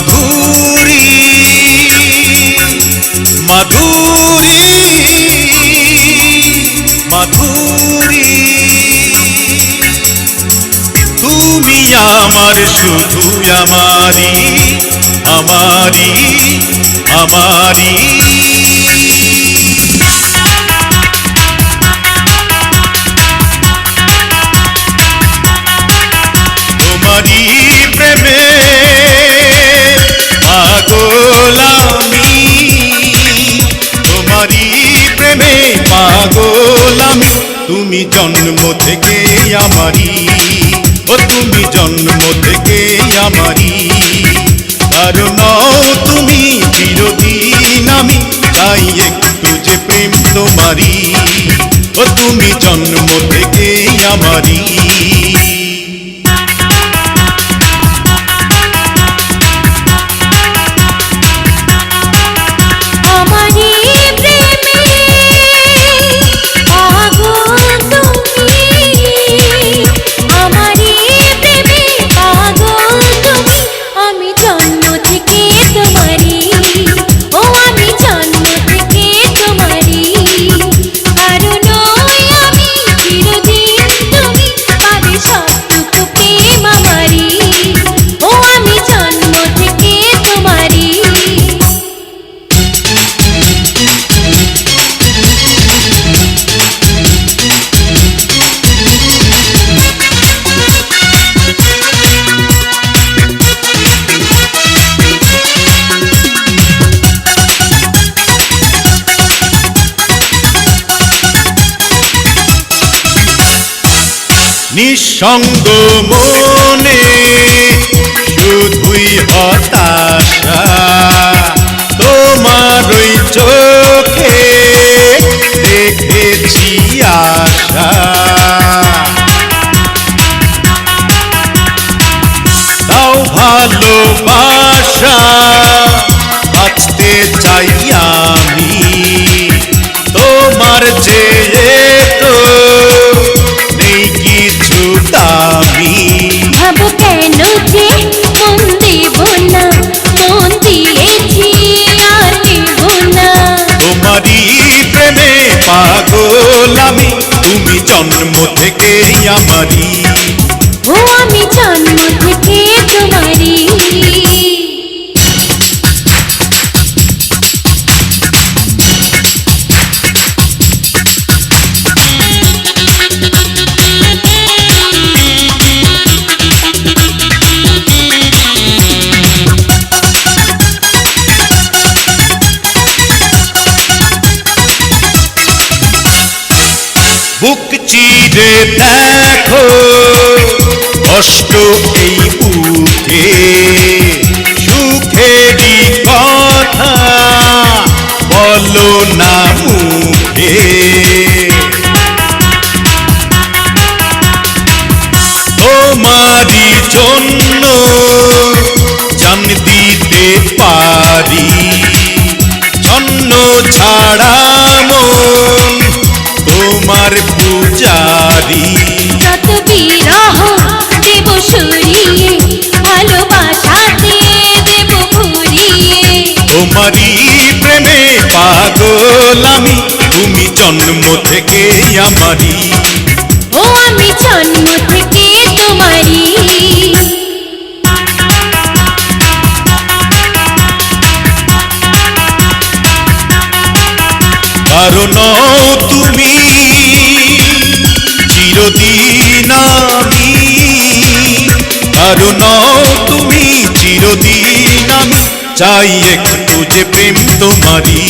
মাধুরী মাধুরী মাধুরী তুমি আমার শুধু আমারি আমারি আমারি তোমারি প্রেমে পাগল আমি তোমারি প্রেমে পাগল আমি তুমি জন্ম থেকে আমারি ও তুমি জন্ম থেকে আমারি কারণ তুমি চিরদিন আমি চাই একটু যে প্রেম তোমারি ও তুমি জন্ম থেকে আমারি নিঃসঙ্গ মনে শুধুই হতাশা তোমারই চোখে দেখেছি আশা তাও ভালোবাসা বাঁচতে চাই আমি তোমার চেয়ে তো ভাবো কেন যে মন দেব না মন দিয়েছি আর নেব না তোমারই প্রেমে পাগল আমি তুমি জন্ম থেকে আমারি ও আমি জন্ম থেকে তোমারি বুক চিরে দেখো কষ্ট এই বুকে সুখেরই কথা বলো না মুখে তোমারই জন্য জান দিতে পারি জন্য ছাড়া মন তোমার পূজারি যত বিরহ দেব সরিয়ে ভালোবাসাতে দেব ভরিয়ে তোমারই প্রেমে পাগল আমি তুমি জন্ম থেকে আমারি ও আমি জন্ম থেকে তোমারি কারণ তুমি চিরদিন আমি কারণ তুমি চিরদিন আমি চাই একটু যে প্রেম তোমারি